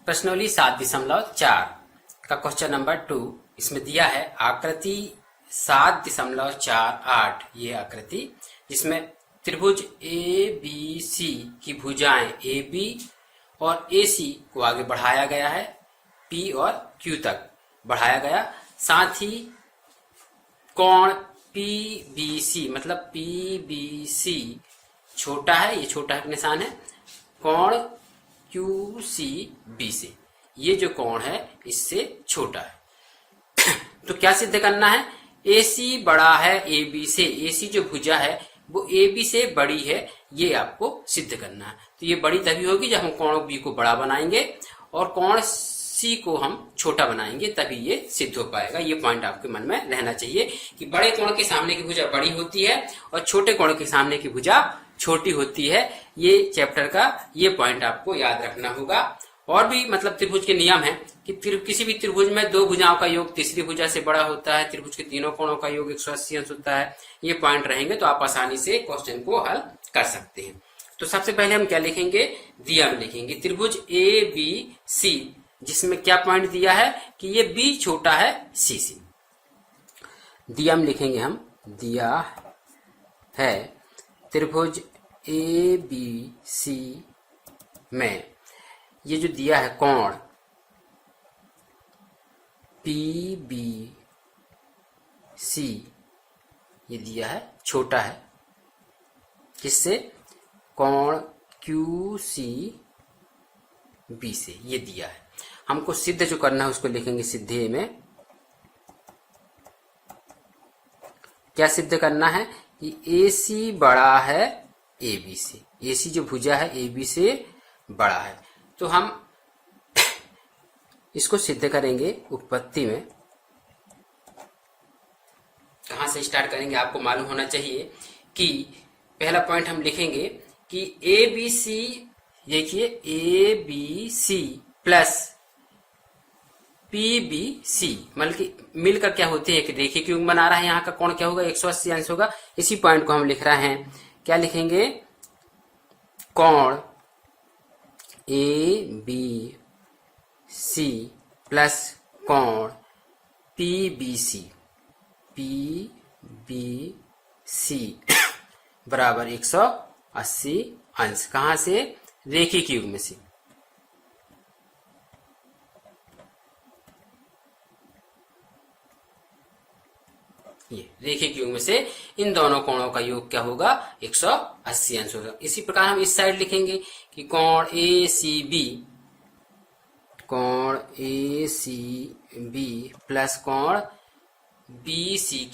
प्रश्नोली 7.4 का question number 2 इसमें दिया है आकृति 7.48 ये आकृति जिसमें त्रिभुज ए बी सी की भुजाएं ए बी और ए सी को आगे बढ़ाया गया है, पी और क्यू तक बढ़ाया गया, साथ ही कोण पी बी सी मतलब पी बी सी छोटा है, ये छोटा का निशान है, कोण क्यू सी बी से ये जो कोण है इससे छोटा है। तो क्या सिद्ध करना है? ए सी बड़ा है ए बी से, ए सी जो भुजा है वो ए बी से बड़ी है, ये आपको सिद्ध करना है। तो ये बड़ी तभी होगी जब हम कोण बी को बड़ा बनाएंगे और कोण सी को हम छोटा बनाएंगे, तभी ये सिद्ध हो पाएगा। ये पॉइंट आपके मन में रहना चाहिए कि बड़े कोण के सामने की भुजा बड़ी होती है और छोटे कोण के सामने की भुजा छोटी होती है। ये चैप्टर का ये पॉइंट आपको याद रखना होगा। और भी मतलब त्रिभुज के नियम है कि किसी भी त्रिभुज में दो भुजाओं का योग तीसरी भुजा से बड़ा होता है, त्रिभुज के तीनों कोणों का योग 180 अंश होता है। ये पॉइंट रहेंगे तो आप आसानी से क्वेश्चन को हल कर सकते हैं। तो सबसे पहले हम क्या लिखेंगे? दिया में लिखेंगे त्रिभुज ए बी सी जिसमें क्या पॉइंट दिया है कि ये बी छोटा है सी से। दिया में लिखेंगे हम, दिया है त्रिभुज ए बी सी में ये जो दिया है कोण पी बी सी ये दिया है छोटा है, किससे? कोण क्यू सी बी से ये दिया है। हमको सिद्ध जो करना है उसको लिखेंगे सिद्धे में। क्या सिद्ध करना है कि ए सी बड़ा है ए बी से, ए सी जो भुजा है ए बी से बड़ा है। तो हम इसको सिद्ध करेंगे उत्पत्ति में। कहां से स्टार्ट करेंगे आपको मालूम होना चाहिए कि पहला पॉइंट हम लिखेंगे कि ए बी सी, देखिए A B C plus P B C मतलब कि मिलकर क्या होते हैं, एक रेखीय युग्म बना रहा है। यहाँ का कोण क्या होगा? 180 अंश होगा। इसी पॉइंट को हम लिख रहे हैं। क्या लिखेंगे? कोण ए बी सी प्लस कोण पी बी सी बराबर 180 अंश। कहां से? रेखीय युग्म से। ये रेखीय युग्म से इन दोनों कोणों का योग क्या होगा? 180 अंश होगा। इसी प्रकार हम इस साइड लिखेंगे कि कोण ए सी बी प्लस कोण बी सी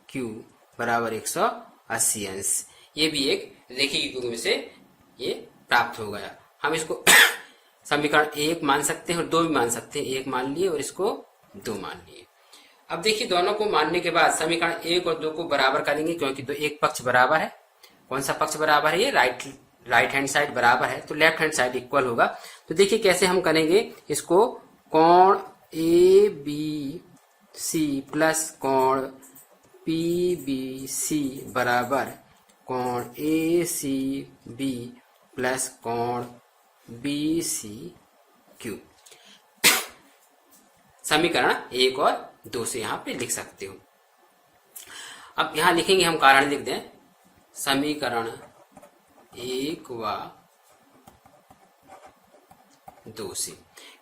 क्यू बराबर 180 अंश। ये भी एक रेखीय युग्म से ये प्राप्त हो गया। हम इसको समीकरण 1 मान सकते हैं और 2 भी मान सकते हैं। 1 मान लिए और इसको 2 मान लिए। अब देखिए दोनों को मानने के बाद समीकरण 1 और 2 को बराबर करेंगे, क्योंकि तो एक पक्ष बराबर है। कौन सा पक्ष बराबर है? ये राइट हैंड साइड बराबर है, तो लेफ्ट हैंड साइड इक्वल होगा। तो देखिए कैसे हम करेंगे इसको। कोण ए बी सी प्लस कोण पी बी सी बराबर कोण ए सी बी प्लस कोण बी सी क्यू। समीकरण 1 और 2 से यहां पे लिख सकते हो। अब यहां लिखेंगे हम, कारण लिख दें, समीकरण 1 व 2 से,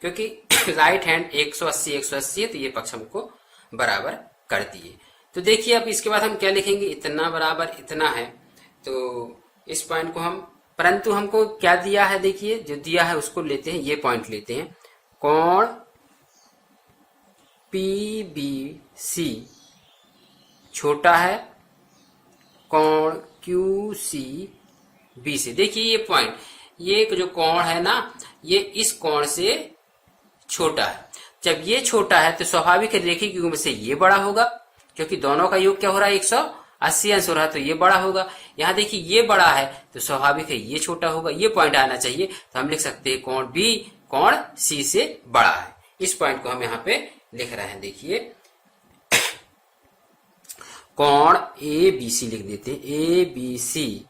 क्योंकि राइट हैंड 180 है तो ये पक्ष हमको बराबर कर दिए। तो देखिए अब इसके बाद हम क्या लिखेंगे? इतना बराबर इतना है। तो इस पॉइंट को हम, परंतु हमको क्या दिया है? देखिए जो दिया है उसको लेते हैं, ये पॉइंट लेते हैं। कोण पी बी सी छोटा है कोण क्यू सी बी से। देखिए ये पॉइंट, ये जो कोण है ना, ये इस कोण से छोटा है। जब ये छोटा है तो स्वाभाविक है रेखीय युग्म से ये बड़ा होगा, क्योंकि दोनों का योग क्या हो रहा है? 180 अंश हो रहा है, तो ये बड़ा होगा। यहाँ देखिए ये बड़ा है तो स्वाभाविक है ये छोटा होगा। ये पॉइंट आना चाहिए। तो हम लिख सकते हैं कोण बी कोण सी से बड़ा है। इस पॉइंट को हम यहाँ पे लिख रहे हैं। देखिए कोण ए बी सी लिख देते हैं। ए बी सी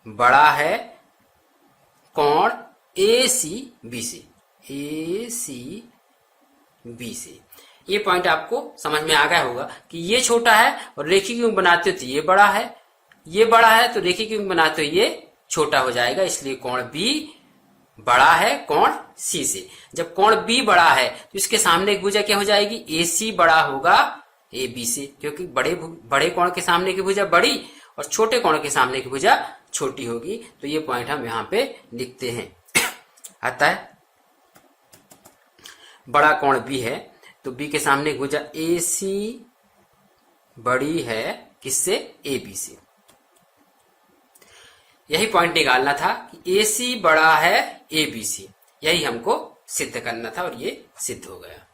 बड़ा है कोण ए सी बी से, ए सी बी से। ये पॉइंट आपको समझ में आ गया होगा कि ये छोटा है और रेखीय युग्म बनाते हो तो ये बड़ा है, ये बड़ा है तो रेखीय युग्म बनाते हो ये छोटा हो जाएगा, इसलिए कोण बी बड़ा है कोण सी से। जब कोण बी बड़ा है तो इसके सामने की भुजा क्या हो जाएगी, ए सी बड़ा होगा ए बी से, क्योंकि बड़े कोण के सामने की भुजा बड़ी और छोटे कोण के सामने की भुजा छोटी होगी। तो ये पॉइंट हम यहाँ पे लिखते हैं। अतः बड़ा कोण बी है तो बी के सामने की भुजा ए सी बड़ी है किससे, ए बी से। यही पॉइंट निकालना था कि ए सी बड़ा है ए बी से, यही हमको सिद्ध करना था और ये सिद्ध हो गया।